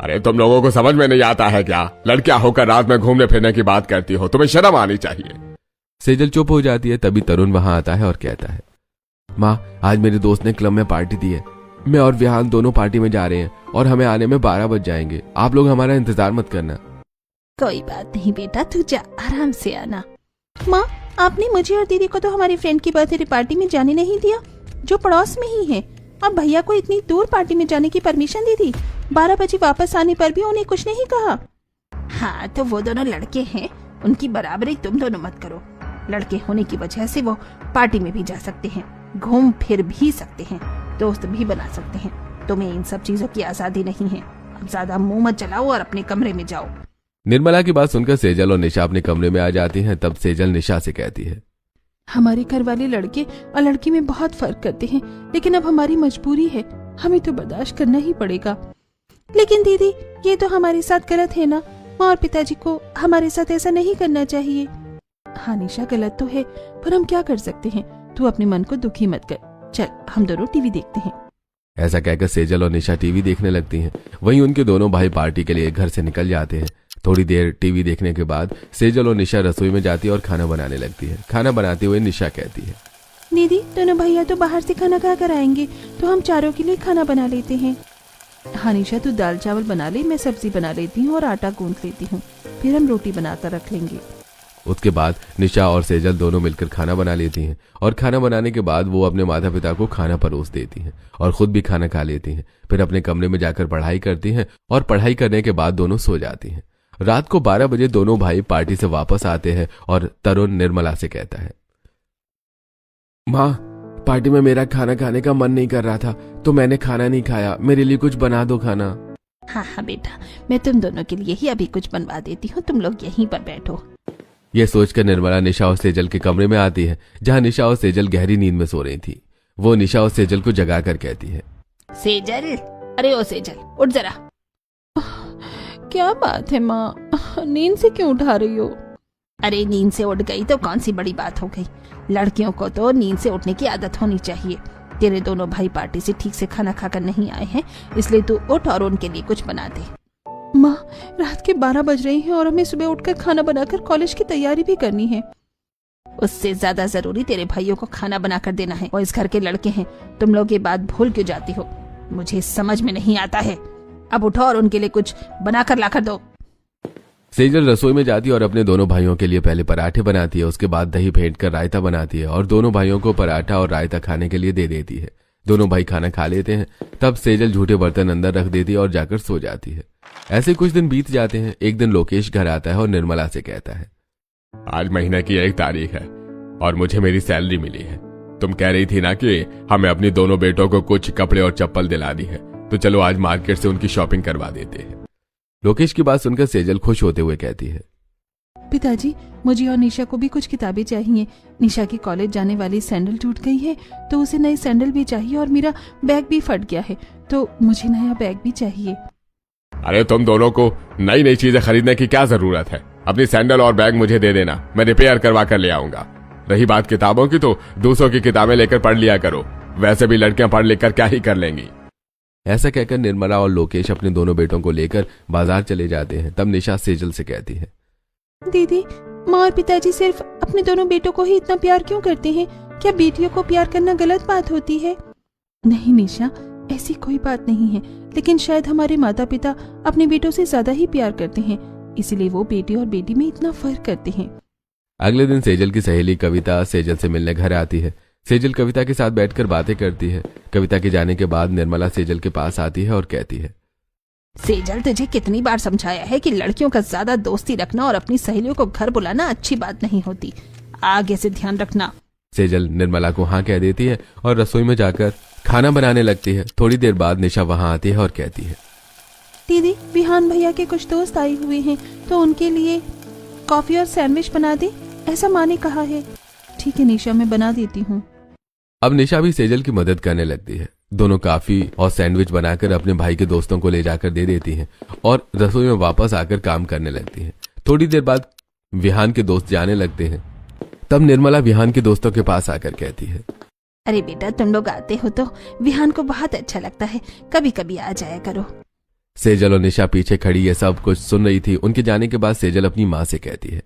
अरे तुम लोगों को समझ में नहीं आता है क्या? लड़कियां होकर रात में घूमने फिरने की बात करती हो, तुम्हें शर्म आनी चाहिए। सेजल चुप हो जाती है। तभी तरुण वहां आता है और कहता है, माँ आज मेरे दोस्त ने क्लब में पार्टी दी है। मैं और विहान दोनों पार्टी में जा रहे हैं और हमें आने में 12 बज जाएंगे। आप लोग हमारा इंतजार मत करना। कोई बात नहीं बेटा, तू जा, आराम से आना। माँ आपने मुझे और दीदी को तो हमारी फ्रेंड की बर्थडे पार्टी में जाने नहीं दिया, जो पड़ोस में ही है, और भैया को इतनी दूर पार्टी में जाने की परमिशन दी थी। 12 बजे वापस आने पर भी उन्हें कुछ नहीं कहा। हाँ तो वो दोनों लड़के हैं, उनकी बराबरी तुम दोनों मत करो। लड़के होने की वजह से वो पार्टी में भी जा सकते हैं, घूम फिर भी सकते हैं, दोस्त भी बना सकते हैं। तुम्हें इन सब चीजों की आजादी नहीं है। अब ज्यादा मुंह मत चलाओ और अपने कमरे में जाओ। निर्मला की बात सुनकर सेजल और निशा अपने कमरे में आ जाती हैं। तब सेजल निशा से कहती है, हमारे घर वाले लड़के और लड़की में बहुत फर्क करते हैं, लेकिन अब हमारी मजबूरी है, हमें तो बर्दाश्त करना ही पड़ेगा। लेकिन दीदी ये तो हमारे साथ गलत है ना, माँ और पिताजी को हमारे साथ ऐसा नहीं करना चाहिए। हाँ निशा गलत तो है, पर हम क्या कर सकते हैं। तू अपने मन को दुखी मत कर, चल हम दोनों टीवी देखते हैं। ऐसा कहकर सेजल और निशा टीवी देखने लगती हैं। वहीं उनके दोनों भाई पार्टी के लिए घर से निकल जाते हैं। थोड़ी देर टीवी देखने के बाद सेजल और निशा रसोई में जाती है और खाना बनाने लगती है। खाना बनाते हुए निशा कहती है, दीदी दोनों भैया तो बाहर से खाना खा कर आएंगे, तो हम चारों के लिए खाना बना लेते हैं। हाँ निशा तू दाल चावल बना ले, मैं सब्जी बना लेती हूँ और आटा गूंथ लेती हूँ, फिर हम रोटी बनाकर रख लेंगे। उसके बाद निशा और सेजल दोनों मिलकर खाना बना लेती हैं और खाना बनाने के बाद वो अपने माता पिता को खाना परोस देती हैं और खुद भी खाना खा लेती हैं। फिर अपने कमरे में जाकर पढ़ाई करती हैं और पढ़ाई करने के बाद दोनों सो जाती हैं। रात को 12 बजे दोनों भाई पार्टी से वापस आते हैं और तरुण निर्मला से कहता है, माँ पार्टी में मेरा खाना खाने का मन नहीं कर रहा था, तो मैंने खाना नहीं खाया, मेरे लिए कुछ बना दो खाना। हाँ हाँ बेटा, मैं तुम दोनों के लिए ही अभी कुछ बनवा देती हूँ, तुम लोग यहीं पर बैठो। यह सोचकर निर्मला निशा और सेजल के कमरे में आती है, जहां निशा और सेजल गहरी नींद में सो रही थी। वो निशा और सेजल को जगाकर कहती है, सेजल, अरे ओ सेजल उठ जरा। क्या बात है माँ, नींद से क्यों उठा रही हो? अरे नींद से उठ गई तो कौन सी बड़ी बात हो गई, लड़कियों को तो नींद से उठने की आदत होनी चाहिए। तेरे दोनों भाई पार्टी से ठीक से खाना खाकर नहीं आए हैं, इसलिए तू उठ और उनके लिए कुछ बना दे। माँ रात के 12 बज रही हैं और हमें सुबह उठकर खाना बनाकर कॉलेज की तैयारी भी करनी है। उससे ज्यादा जरूरी तेरे भाइयों को खाना बनाकर देना है, वो इस घर के लड़के हैं। तुम लोग ये बात भूल क्यों जाती हो? मुझे समझ में नहीं आता है। अब उठो और उनके लिए कुछ बनाकर लाकर दो। सेजल रसोई में जाती है और अपने दोनों भाइयों के लिए पहले पराठे बनाती है, उसके बाद दही फेंट कर रायता बनाती है और दोनों भाइयों को पराठा और रायता खाने के लिए दे देती है। दोनों भाई खाना खा लेते हैं। तब सेजल झूठे बर्तन अंदर रख देती है और जाकर सो जाती है। ऐसे कुछ दिन बीत जाते हैं। एक दिन लोकेश घर आता है और निर्मला से कहता है, आज महीने की 1 तारीख है और मुझे मेरी सैलरी मिली है। तुम कह रही थी ना कि हमें अपनी दोनों बेटों को कुछ कपड़े और चप्पल दिलानी है, तो चलो आज मार्केट से उनकी शॉपिंग करवा देते हैं। लोकेश की बात सुनकर सेजल खुश होते हुए कहती है, पिताजी मुझे और निशा को भी कुछ किताबें चाहिए। निशा की कॉलेज जाने वाली सैंडल टूट गई है, तो उसे नई सैंडल भी चाहिए, और मेरा बैग भी फट गया है, तो मुझे नया बैग भी चाहिए। अरे तुम दोनों को नई नई चीजें खरीदने की क्या जरूरत है? अपनी सैंडल और बैग मुझे दे देना, मैं रिपेयर करवा कर ले आऊंगा। रही बात किताबों की, तो दूसरों की किताबें लेकर पढ़ लिया करो, वैसे भी लड़कियां पढ़ लिख कर क्या ही कर लेंगी। ऐसा कहकर निर्मला और लोकेश अपने दोनों बेटों को लेकर बाजार चले जाते हैं। तब निशा सेजल से कहती है, दीदी माँ और पिताजी सिर्फ अपने दोनों बेटों को ही इतना प्यार क्यों करते हैं? क्या बेटियों को प्यार करना गलत बात होती है? नहीं निशा, ऐसी कोई बात नहीं है, लेकिन शायद हमारे माता पिता अपने बेटों से ज्यादा ही प्यार करते हैं, इसलिए वो बेटी और बेटी में इतना फर्क करते हैं। अगले दिन सेजल की सहेली कविता सेजल से मिलने घर आती है। सेजल कविता के साथ बैठकर बातें करती है। कविता के जाने के बाद निर्मला सेजल के पास आती है और कहती है, सेजल तुझे कितनी बार समझाया है कि लड़कियों का ज्यादा दोस्ती रखना और अपनी सहेलियों को घर बुलाना अच्छी बात नहीं होती, आगे से ध्यान रखना। सेजल निर्मला को हाँ कह देती है और रसोई में जाकर खाना बनाने लगती है। थोड़ी देर बाद निशा वहाँ आती है और कहती है, दीदी विहान भैया के कुछ दोस्त आए हुए हैं, तो उनके लिए कॉफी और सैंडविच बना दे, ऐसा माँ ने कहा है। ठीक है निशा, मैं बना देती हूँ। अब निशा भी सेजल की मदद करने लगती है। दोनों काफी और सैंडविच बनाकर अपने भाई के दोस्तों को ले जाकर दे देती हैं और रसोई में वापस आकर काम करने लगती हैं। थोड़ी देर बाद विहान के दोस्त जाने लगते हैं। तब निर्मला विहान के दोस्तों के पास आकर कहती है, अरे बेटा तुम लोग आते हो तो विहान को बहुत अच्छा लगता है, कभी कभी आ जाया करो। सेजल और निशा पीछे खड़ी ये सब कुछ सुन रही थी। उनके जाने के बाद सेजल अपनी माँ से कहती है,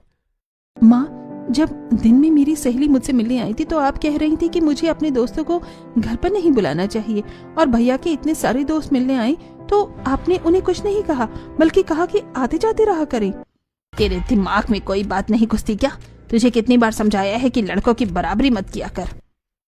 माँ, जब दिन में मेरी सहेली मुझसे मिलने आई थी तो आप कह रही थी कि मुझे अपने दोस्तों को घर पर नहीं बुलाना चाहिए, और भैया के इतने सारे दोस्त मिलने आए तो आपने उन्हें कुछ नहीं कहा, बल्कि कहा कि आते जाते रहा करें। तेरे दिमाग में कोई बात नहीं घुसती क्या? तुझे कितनी बार समझाया है कि लड़कों की बराबरी मत किया कर।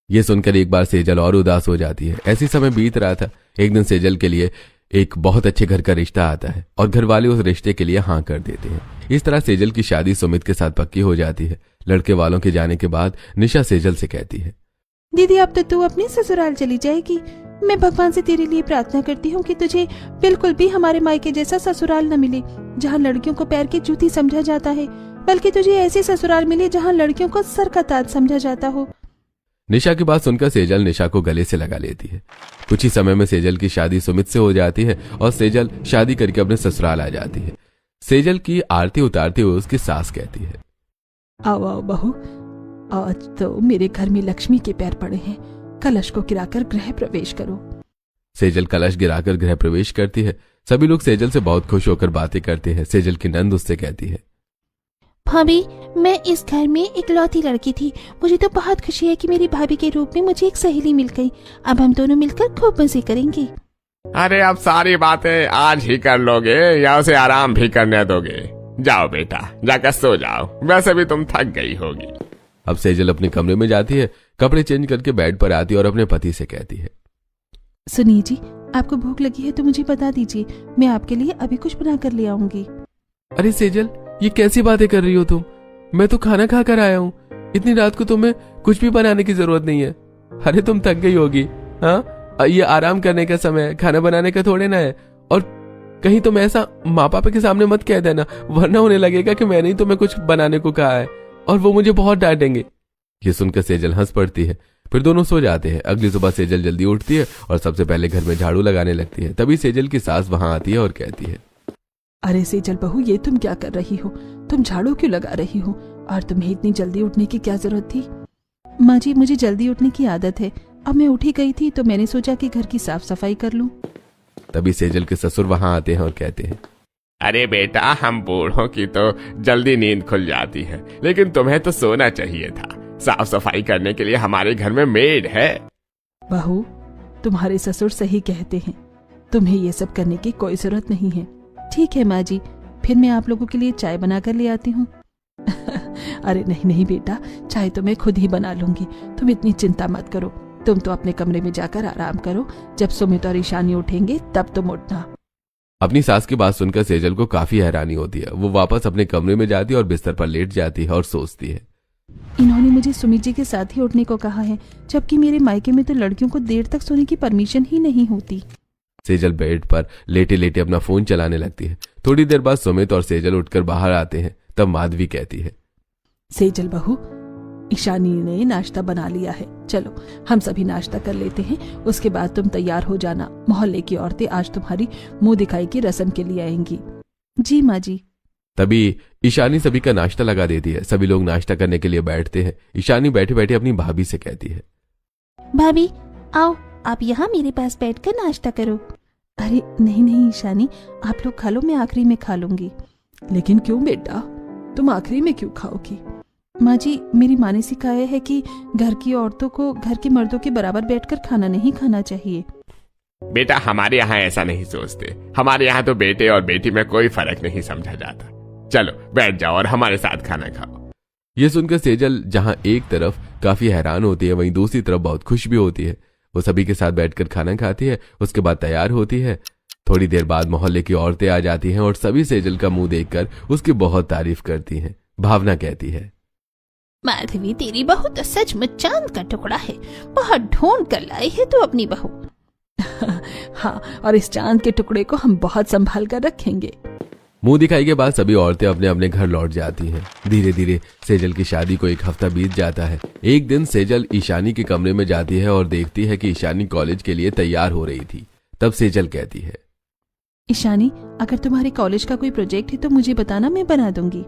ये सुनकर एक बार सेजल और उदास हो जाती है। ऐसी समय बीत रहा था। एक दिन सेजल के लिए एक बहुत अच्छे घर का रिश्ता आता है और घर वाले उस रिश्ते के लिए हाँ कर देते हैं। इस तरह सेजल की शादी सुमित के साथ पक्की हो जाती है। लड़के वालों के जाने के बाद निशा सेजल से कहती है, दीदी अब तो तू अपने ससुराल चली जाएगी। मैं भगवान से तेरे लिए प्रार्थना करती हूँ कि तुझे बिल्कुल भी हमारे मायके जैसा ससुराल न मिले जहाँ लड़कियों को पैर की जूती समझा जाता है, बल्कि तुझे ऐसे ससुराल मिले जहाँ लड़कियों को सर का ताज समझा जाता हो। निशा की बात सुनकर सेजल निशा को गले से लगा लेती है। कुछ ही समय में सेजल की शादी सुमित से हो जाती है और सेजल शादी करके अपने ससुराल आ जाती है। सेजल की आरती उतारते हुए उसकी सास कहती है, आओ आओ बहू, आज तो मेरे घर में लक्ष्मी के पैर पड़े हैं, कलश को गिराकर गृह प्रवेश करो। सेजल कलश गिराकर गृह प्रवेश करती है। सभी लोग सेजल से बहुत खुश होकर बातें करते हैं। सेजल की नंद उससे कहती है, भाभी, मैं इस घर में इकलौती लड़की थी। मुझे तो बहुत खुशी है कि मेरी भाभी के रूप में मुझे एक सहेली मिल गई। अब हम दोनों मिलकर खूब मजे करेंगे। अरे अब सारी बातें आज ही कर लोगे या उसे आराम भी करने दोगे? जाओ बेटा, जाकर सो जाओ, वैसे भी तुम थक गई होगी। अब सेजल अपने कमरे में जाती है, कपड़े चेंज करके बेड पर आती है और अपने पति से कहती है, सुनिए जी, आपको भूख लगी है तो मुझे बता दीजिए, मैं आपके लिए अभी कुछ बना कर ले आऊंगी। अरे सेजल, ये कैसी बातें कर रही हो तुम? मैं तो खाना खा कर आया हूँ। इतनी रात को तुम्हें कुछ भी बनाने की जरूरत नहीं है। अरे तुम थक गई होगी। हाँ, ये आराम करने का समय है, खाना बनाने का थोड़े ना है। और कहीं तुम ऐसा माँ पापा के सामने मत कह देना, वरना उन्हें लगेगा कि मैंने ही तुम्हें कुछ बनाने को कहा है और वो मुझे बहुत डांटेंगे। ये सुनकर सेजल हंस पड़ती है। फिर दोनों सो जाते हैं। अगली सुबह सेजल जल्दी उठती है और सबसे पहले घर में झाड़ू लगाने लगती है। तभी सेजल की सास वहां आती है और कहती है, अरे सेजल बहू, ये तुम क्या कर रही हो? तुम झाड़ू क्यों लगा रही हो? और तुम्हें इतनी जल्दी उठने की क्या जरूरत थी? माँ जी, मुझे जल्दी उठने की आदत है। अब मैं उठी गई थी तो मैंने सोचा कि घर की साफ सफाई कर लूं। तभी सेजल के ससुर वहां आते हैं और कहते हैं, अरे बेटा, हम बूढ़ों की तो जल्दी नींद खुल जाती है, लेकिन तुम्हें तो सोना चाहिए था। साफ सफाई करने के लिए हमारे घर में मेड है। बहू, तुम्हारे ससुर सही कहते हैं, तुम्हें ये सब करने की कोई जरूरत नहीं है। ठीक है माँ जी, फिर मैं आप लोगों के लिए चाय बना कर ले आती हूँ। अरे नहीं नहीं बेटा, चाय तो मैं खुद ही बना लूंगी, तुम इतनी चिंता मत करो। तुम तो अपने कमरे में जाकर आराम करो, जब सुमित और ईशानी उठेंगे तब तुम उठना। अपनी सास की बात सुनकर सेजल को काफी हैरानी होती है। वो वापस अपने कमरे में जाती है और बिस्तर पर लेट जाती है और सोचती है, इन्होंने मुझे सुमित जी के साथ ही उठने को कहा है, जबकि मेरे मायके में तो लड़कियों को देर तक सोने की परमिशन ही नहीं होती। सेजल बेड पर लेटे लेटे अपना फोन चलाने लगती है। थोड़ी देर बाद सुमित और सेजल उठकर बाहर आते हैं। तब माधवी कहती है, सेजल बहू, ईशानी ने नाश्ता बना लिया है, चलो हम सभी नाश्ता कर लेते हैं, उसके बाद तुम तैयार हो जाना। मोहल्ले की औरतें आज तुम्हारी मुंह दिखाई की रस्म के लिए आएंगी। जी माँ जी। तभी ईशानी सभी का नाश्ता लगा देती है। सभी लोग नाश्ता करने के लिए बैठते हैं। ईशानी बैठे बैठे अपनी भाभी से कहती है, भाभी आओ, आप यहाँ मेरे पास बैठकर नाश्ता करो। अरे नहीं नहीं ईशानी, आप लोग खा लो, मैं आखिरी में खा लूंगी। लेकिन क्यों बेटा, तुम आखिरी में क्यों खाओगी? माँ जी, मेरी माँ ने सिखाया है कि घर की औरतों को घर के मर्दों के बराबर बैठकर खाना नहीं खाना चाहिए। बेटा, हमारे यहाँ ऐसा नहीं सोचते। हमारे यहाँ तो बेटे और बेटी में कोई फर्क नहीं समझा जाता। चलो बैठ जाओ और हमारे साथ खाना खाओ। ये सुनकर सेजल जहां एक तरफ काफी हैरान होती है, वहीं दूसरी तरफ बहुत खुश भी होती है। वो सभी के साथ बैठकर खाना खाती है। उसके बाद तैयार होती है। थोड़ी देर बाद मोहल्ले की औरतें आ जाती हैं और सभी सेजल का मुंह देखकर उसकी बहुत तारीफ करती हैं। भावना कहती है, माधवी, तेरी बहू तो सचमुच चांद का टुकड़ा है, बहुत ढूंढ कर लाई है तू अपनी बहू। हाँ, और इस चांद के टुकड़े को हम बहुत संभाल कर रखेंगे। मुंह दिखाई के बाद सभी औरतें अपने अपने घर लौट जाती हैं। धीरे धीरे सेजल की शादी को एक हफ्ता बीत जाता है। एक दिन सेजल ईशानी के कमरे में जाती है और देखती है कि ईशानी कॉलेज के लिए तैयार हो रही थी। तब सेजल कहती है, ईशानी, अगर तुम्हारे कॉलेज का कोई प्रोजेक्ट है तो मुझे बताना, मैं बना दूंगी।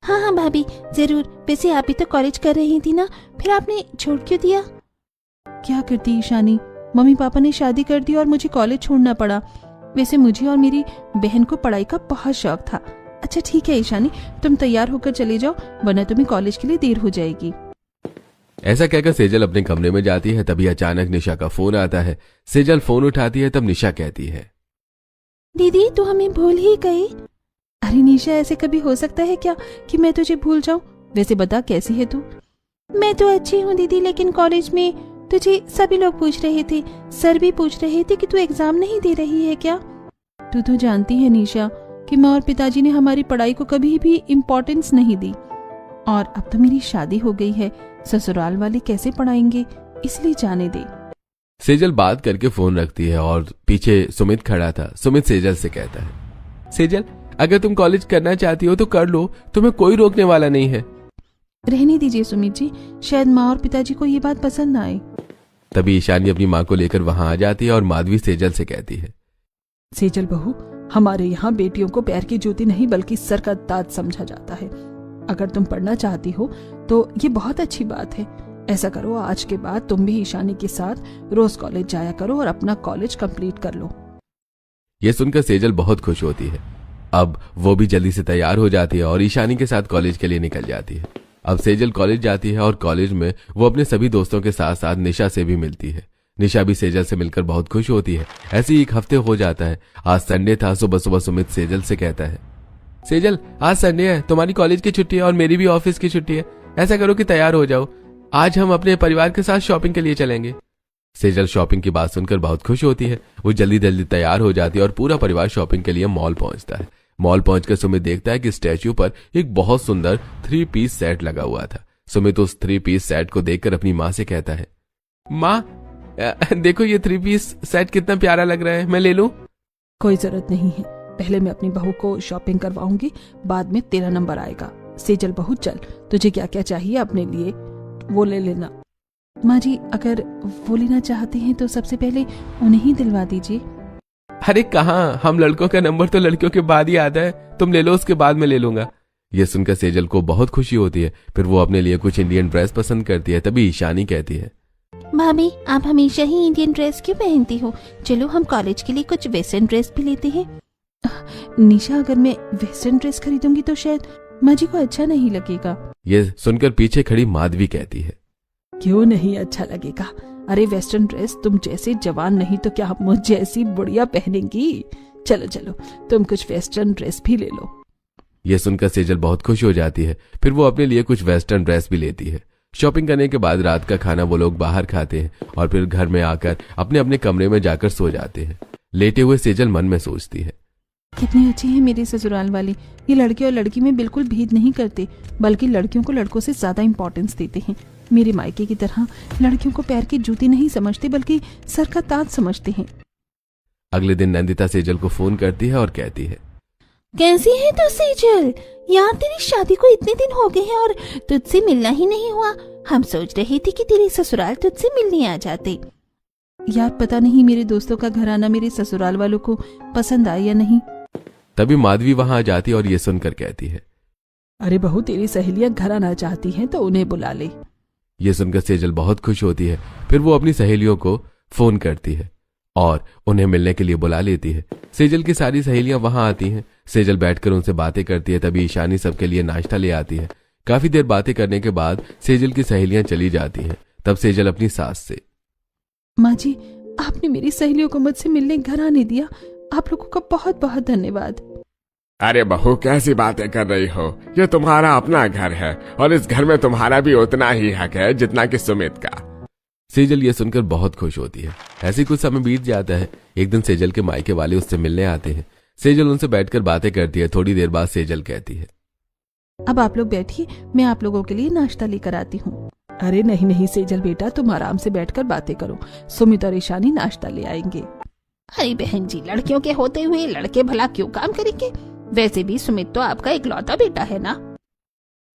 हाँ हाँ भाभी, जरूर। वैसे आप ही तो कॉलेज कर रही थी ना, फिर आपने छोड़ क्यों दिया? क्या करती ईशानी, मम्मी पापा ने शादी कर दी और मुझे कॉलेज छोड़ना पड़ा। वैसे मुझे और मेरी बहन को पढ़ाई का बहुत शौक था। अच्छा ठीक है ईशानी, तुम तैयार होकर चले जाओ वरना तुम्हें कॉलेज के लिए देर हो जाएगी। ऐसा कहकर सेजल अपने कमरे में जाती है। तभी अचानक निशा का फोन आता है। सेजल फोन उठाती है। तब निशा कहती है, दीदी तू हमें भूल ही गई। अरे निशा, ऐसे कभी हो सकता है क्या कि मैं तुझे भूल जाऊं? वैसे बता कैसी है तू? मैं तो अच्छी हूँ दीदी, लेकिन कॉलेज में तुझे सभी लोग पूछ रहे थे, सर भी पूछ रहे थे कि तू एग्जाम नहीं दे रही है क्या? तू तो जानती है निशा कि माँ और पिताजी ने हमारी पढ़ाई को कभी भी इम्पोर्टेंस नहीं दी, और अब तो मेरी शादी हो गई है, ससुराल वाले कैसे पढ़ाएंगे, इसलिए जाने दे। सेजल बात करके फोन रखती है और पीछे सुमित खड़ा था। सुमित सेजल से कहता है, सेजल अगर तुम कॉलेज करना चाहती हो तो कर लो, तुम्हें कोई रोकने वाला नहीं है। रहने दीजिए सुमित जी, शायद माँ और पिताजी को ये बात पसंद ना आए। तभी ईशानी अपनी माँ को लेकर वहां आ जाती है और माधवी सेजल से कहती है, सेजल बहू, हमारे यहाँ बेटियों को पैर की जूती नहीं बल्कि सर का ताज समझा जाता है। अगर तुम पढ़ना चाहती हो तो ये बहुत अच्छी बात है। ऐसा करो, आज के बाद तुम भी ईशानी के साथ रोज कॉलेज जाया करो और अपना कॉलेज कंप्लीट कर लो। ये सुनकर सेजल बहुत खुश होती है। अब वो भी जल्दी से तैयार हो जाती है और ईशानी के साथ कॉलेज के लिए निकल जाती है। अब सेजल कॉलेज जाती है और कॉलेज में वो अपने सभी दोस्तों के साथ साथ निशा से भी मिलती है। निशा भी सेजल से मिलकर बहुत खुश होती है। ऐसे ही एक हफ्ते हो जाता है। आज संडे था। सुबह सुबह सुमित सेजल से कहता है, सेजल आज संडे है, तुम्हारी कॉलेज की छुट्टी है और मेरी भी ऑफिस की छुट्टी है। ऐसा करो कि तैयार हो जाओ, आज हम अपने परिवार के साथ शॉपिंग के लिए चलेंगे। सेजल शॉपिंग की बात सुनकर बहुत खुश होती है। वो जल्दी जल्दी तैयार हो जाती है और पूरा परिवार शॉपिंग के लिए मॉल पहुंचता है। मॉल पहुंचकर सुमित देखता है कि स्टैच्यू पर एक बहुत सुंदर 3 पीस सेट लगा हुआ था। सुमित उस 3 पीस सेट को देखकर अपनी माँ से कहता है, माँ देखो ये 3 पीस सेट कितना प्यारा लग रहा है, मैं ले लूं? कोई जरूरत नहीं है, पहले मैं अपनी बहू को शॉपिंग करवाऊंगी, बाद में तेरा नंबर आएगा। सेजल बहू चल, तुझे क्या क्या चाहिए अपने लिए वो ले लेना। माँ जी, अगर वो लेना चाहते हैं तो सबसे पहले उन्हें ही दिलवा दीजिए। अरे कहाँ, हम लड़कों का नंबर तो लड़कियों के बाद ही आता है, तुम ले लो, उसके बाद मैं ले लूंगा। ये सुनकर सेजल को बहुत खुशी होती है। फिर वो अपने लिए कुछ इंडियन ड्रेस पसंद करती है। तभी ईशानी कहती है, भाभी आप हमेशा ही इंडियन ड्रेस क्यों पहनती हो? चलो हम कॉलेज के लिए कुछ वेस्टर्न ड्रेस भी लेते हैं। निशा, अगर मैं वेस्टर्न ड्रेस खरीदूंगी तो शायद माँ जी को अच्छा नहीं लगेगा। ये सुनकर पीछे खड़ी माधवी कहती है, क्यों नहीं अच्छा लगेगा? अरे वेस्टर्न ड्रेस तुम जैसे जवान नहीं तो क्या मुझ जैसी बुढ़िया पहनेंगी? चलो चलो, तुम कुछ वेस्टर्न ड्रेस भी ले लो। ये सुनकर सेजल बहुत खुश हो जाती है। फिर वो अपने लिए कुछ वेस्टर्न ड्रेस भी लेती है। शॉपिंग करने के बाद रात का खाना वो लोग बाहर खाते हैं और फिर घर में आकर अपने अपने कमरे में जाकर सो जाते हैं। लेटे हुए सेजल मन में सोचती है, कितनी अच्छी है मेरे ससुराल वाले। ये लड़के और लड़की में बिल्कुल भेद नहीं करते, बल्कि लड़कियों को लड़कों से ज्यादा इंपॉर्टेंस देते हैं। मेरे मायके की तरह लड़कियों को पैर की जूती नहीं समझते बल्कि सर का ताज समझते हैं। अगले दिन नंदिता सेजल को फोन करती है और कहती है, कैसी है तू सेजल? यार तेरी शादी को इतने दिन हो गए हैं और तुझसे मिलना ही नहीं हुआ। हम सोच रहे थे कि तेरे ससुराल तुझसे मिलने आ जाते। यार पता नहीं मेरे दोस्तों का घर आना मेरे ससुराल वालों को पसंद आया या नहीं। तभी माधवी वहां आ जाती है और ये सुनकर कहती है, अरे बहू, तेरी सहेलियां घर आना चाहती हैं तो उन्हें बुला ले। ये सुनकर सेजल बहुत खुश होती है। फिर वो अपनी सहेलियों को फोन करती है और उन्हें मिलने के लिए बुला लेती है। सेजल की सारी सहेलियां वहां आती हैं। सेजल बैठकर उनसे बातें करती है। तभी ईशानी सबके लिए नाश्ता ले आती है। काफी देर बातें करने के बाद सेजल की सहेलियां चली जाती हैं। तब सेजल अपनी सास से, माँ जी, आपने मेरी सहेलियों को मुझसे मिलने घर आने दिया, आप लोगों का बहुत बहुत धन्यवाद। अरे बहू, कैसी बातें कर रही हो? ये तुम्हारा अपना घर है और इस घर में तुम्हारा भी उतना ही हक है जितना कि सुमित का। सेजल ये सुनकर बहुत खुश होती है। ऐसे कुछ समय बीत जाता है। एक दिन सेजल के मायके वाले उससे मिलने आते हैं। सेजल उनसे बैठकर बातें करती है। थोड़ी देर बाद सेजल कहती है, अब आप लोग बैठिए, मैं आप लोगों के लिए नाश्ता लेकर आती हूँ। अरे नहीं नहीं सेजल बेटा, तुम आराम से बैठकर बातें करो, सुमित और ईशानी नाश्ता ले आएंगे। अरे बहन जी, लड़कियों के होते हुए लड़के भला क्यों काम करेंगे? वैसे भी सुमित तो आपका इकलौता बेटा है ना।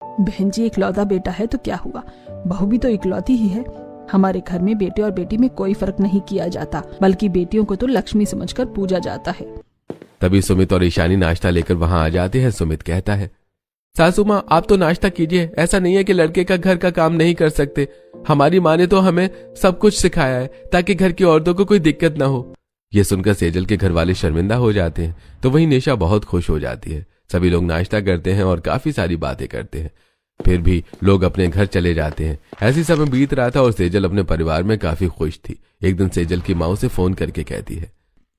बहन जी, इकलौता बेटा है तो क्या हुआ, बहू भी तो इकलौती ही है। हमारे घर में बेटे और बेटी में कोई फर्क नहीं किया जाता, बल्कि बेटियों को तो लक्ष्मी समझकर पूजा जाता है। तभी सुमित और ईशानी नाश्ता लेकर वहां आ जाते हैं। सुमित कहता है, सासू माँ आप तो नाश्ता कीजिए। ऐसा नहीं है कि लड़के का घर का काम नहीं कर सकते। हमारी माँ ने तो हमें सब कुछ सिखाया है ताकि घर की औरतों को कोई दिक्कत ना हो। ये सुनकर सेजल के घर वाले शर्मिंदा हो जाते हैं, तो वहीं निशा बहुत खुश हो जाती है। सभी लोग नाश्ता करते हैं और काफी सारी बातें करते हैं। फिर भी लोग अपने घर चले जाते हैं। ऐसी समय बीत रहा था और सेजल अपने परिवार में काफी खुश थी। एक दिन सेजल की माँ उसे फोन करके कहती है,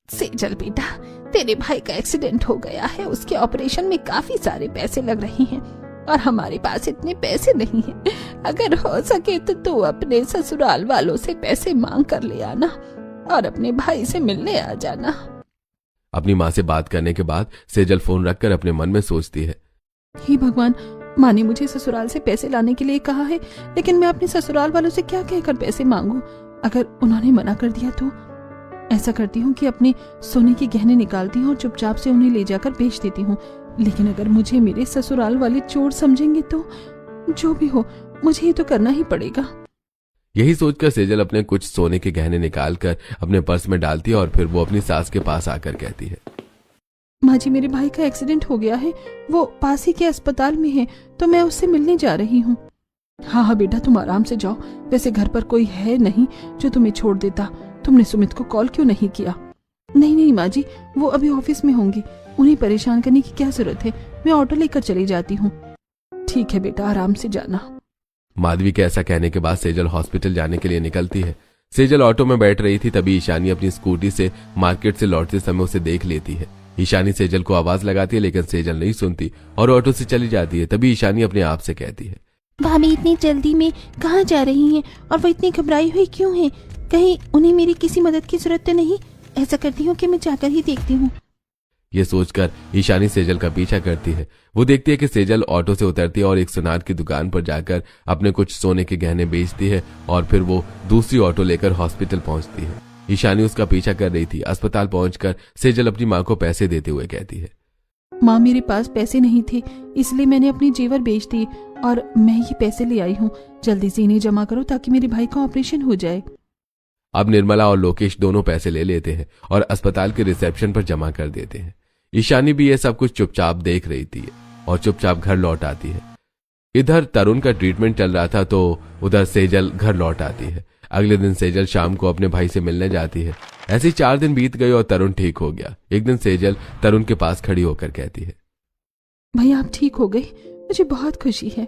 सेजल बेटा, तेरे भाई का एक्सीडेंट हो गया है, उसके ऑपरेशन में काफी सारे पैसे लग रहे हैं और हमारे पास इतने पैसे नहीं हैं। अगर हो सके तो तू अपने ससुराल वालों से पैसे मांग कर ले आना और अपने भाई से मिलने आ जाना। अपनी माँ से बात करने के बाद सेजल फोन रखकर अपने मन में सोचती है, हे भगवान, माँ ने मुझे ससुराल से पैसे लाने के लिए कहा है, लेकिन मैं अपने ससुराल वालों से क्या कहकर पैसे मांगूं? अगर उन्होंने मना कर दिया तो ऐसा करती हूँ कि अपने सोने के गहने निकालती हूँ और चुपचाप से उन्हें ले जाकर बेच देती हूँ। लेकिन अगर मुझे मेरे ससुराल वाले चोर समझेंगे तो जो भी हो, मुझे ये तो करना ही पड़ेगा। यही सोचकर सेजल अपने कुछ सोने के गहने निकालकर अपने पर्स में डालती है और फिर वो अपनी सास के पास आकर कहती है, माँ जी, मेरे भाई का एक्सीडेंट हो गया है, वो पास ही के अस्पताल में है, तो मैं उससे मिलने जा रही हूँ। हाँ हाँ बेटा, तुम आराम से जाओ। वैसे घर पर कोई है नहीं जो तुम्हें छोड़ देता। तुमने सुमित को कॉल क्यों नहीं किया? नहीं नहीं माँ जी, वो अभी ऑफिस में होंगे, उन्हें परेशान करने की क्या जरूरत है, मैं ऑटो लेकर चली जाती हूँ। ठीक है बेटा, आराम से जाना। माधवी के ऐसा कहने के बाद सेजल हॉस्पिटल जाने के लिए निकलती है। सेजल ऑटो में बैठ रही थी, तभी ईशानी अपनी स्कूटी से मार्केट से लौटते समय उसे देख लेती है। ईशानी सेजल को आवाज लगाती है, लेकिन सेजल नहीं सुनती और ऑटो से चली जाती है। तभी ईशानी अपने आप से कहती है, भाभी इतनी जल्दी में कहाँ जा रही हैं और वो इतनी घबराई हुई क्यों हैं? कहीं उन्हें मेरी किसी मदद की जरूरत तो नहीं? ऐसा करती हूँ कि मैं जाकर ही देखती हूँ। ये सोचकर ईशानी सेजल का पीछा करती है। वो देखती है कि सेजल ऑटो से उतरती है और एक सुनार की दुकान पर जाकर अपने कुछ सोने के गहने बेचती है और फिर वो दूसरी ऑटो लेकर हॉस्पिटल पहुंचती है। ईशानी उसका पीछा कर रही थी। अस्पताल पहुंचकर सेजल अपनी माँ को पैसे देते हुए कहती है, माँ, मेरे पास पैसे नहीं थे, इसलिए मैंने अपनी जेवर बेच दिए और मैं ये पैसे ले आई हूँ। जल्दी से इन्हें जमा करो ताकि मेरे भाई का ऑपरेशन हो जाए। अब निर्मला और लोकेश दोनों पैसे ले लेते हैं और अस्पताल के रिसेप्शन पर जमा कर देते हैं। ईशानी भी ये सब कुछ चुपचाप देख रही थी और चुपचाप घर लौट आती है। इधर तरुण का ट्रीटमेंट चल रहा था तो उधर सेजल घर लौट आती है। अगले दिन सेजल शाम को अपने भाई से मिलने जाती है। ऐसे 4 दिन बीत गए और तरुण ठीक हो गया। एक दिन सेजल तरुण के पास खड़ी होकर कहती है, भैया आप ठीक हो गए, मुझे बहुत खुशी है।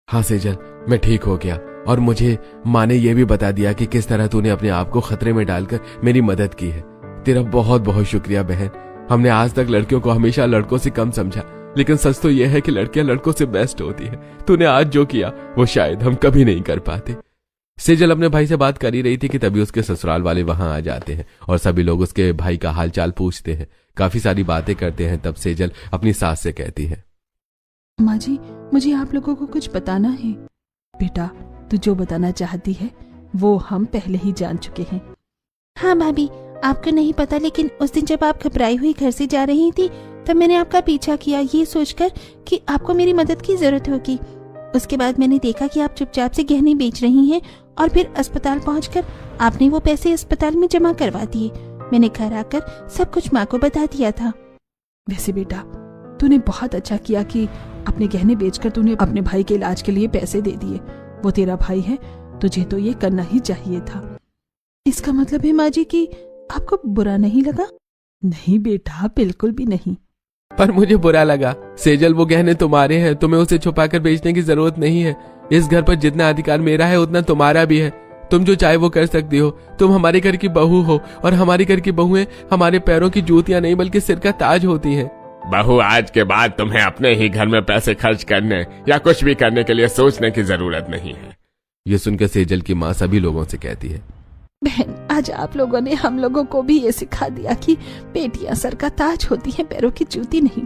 हाँ सेजल, मैं ठीक हो गया और मुझे माँ ने यह भी बता दिया कि किस तरह तूने अपने आप को खतरे में डालकर मेरी मदद की है। तेरा बहुत बहुत शुक्रिया बहन। हमने आज तक लड़कियों को हमेशा लड़कों से कम समझा, लेकिन सच तो यह है कि लड़कियां लड़कों से बेस्ट होती है। तूने आज जो किया वो शायद हम कभी नहीं कर पाते। सेजल अपने भाई से बात कर ही रही थी कि तभी उसके ससुराल वाले वहां आ जाते हैं और सभी लोग उसके भाई का हालचाल पूछते हैं, काफी सारी बातें करते हैं। तब सेजल अपनी सास से कहती है, माँ जी, मुझे आप लोगों को कुछ बताना है। बेटा, तू जो बताना चाहती है वो हम पहले ही जान चुके हैं। हाँ भाभी, आपको नहीं पता, लेकिन उस दिन जब आप घबराई हुई घर से जा रही थी तब मैंने आपका पीछा किया, ये सोचकर कि आपको मेरी मदद की जरूरत होगी। उसके बाद मैंने देखा कि आप चुपचाप से गहने बेच रही हैं और फिर अस्पताल पहुंचकर आपने वो पैसे अस्पताल में जमा करवा दिए। मैंने घर आकर सब कुछ माँ को बता दिया था। वैसे बेटा, तूने बहुत अच्छा किया कि अपने गहने बेचकर तूने अपने भाई के इलाज के लिए पैसे दे दिए। वो तेरा भाई है, तुझे तो ये करना ही चाहिए था। इसका मतलब है माँ जी कि आपको बुरा नहीं लगा? नहीं बेटा, बिल्कुल भी नहीं। पर मुझे बुरा लगा। सेजल, वो गहने तुम्हारे हैं, तुम्हें उसे छुपाकर बेचने की जरूरत नहीं है। इस घर पर जितना अधिकार मेरा है उतना तुम्हारा भी है। तुम जो चाहे वो कर सकती हो। तुम हमारे घर की बहू हो और हमारे घर की बहुएं हमारे पैरों की जूतियां नहीं बल्कि सिर का ताज होती हैं। बहू, आज के बाद तुम्हें अपने ही घर में पैसे खर्च करने या कुछ भी करने के लिए सोचने की जरूरत नहीं है। ये सुनकर सेजल की माँ सभी लोगों से कहती है, बहन, आज आप लोगों ने हम लोगों को भी ये सिखा दिया कि बेटियां सर का ताज होती हैं, पैरों की जूती नहीं,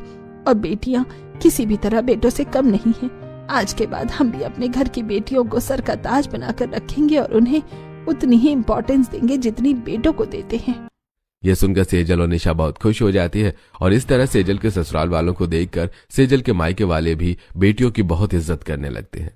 और बेटियां किसी भी तरह बेटों से कम नहीं हैं। आज के बाद हम भी अपने घर की बेटियों को सर का ताज बनाकर रखेंगे और उन्हें उतनी ही इम्पोर्टेंस देंगे जितनी बेटों को देते हैं। यह सुनकर सेजल और निशा बहुत खुश हो जाती है और इस तरह सेजल के ससुराल वालों को देखकर सेजल के मायके वाले भी बेटियों की बहुत इज्जत करने लगते हैं।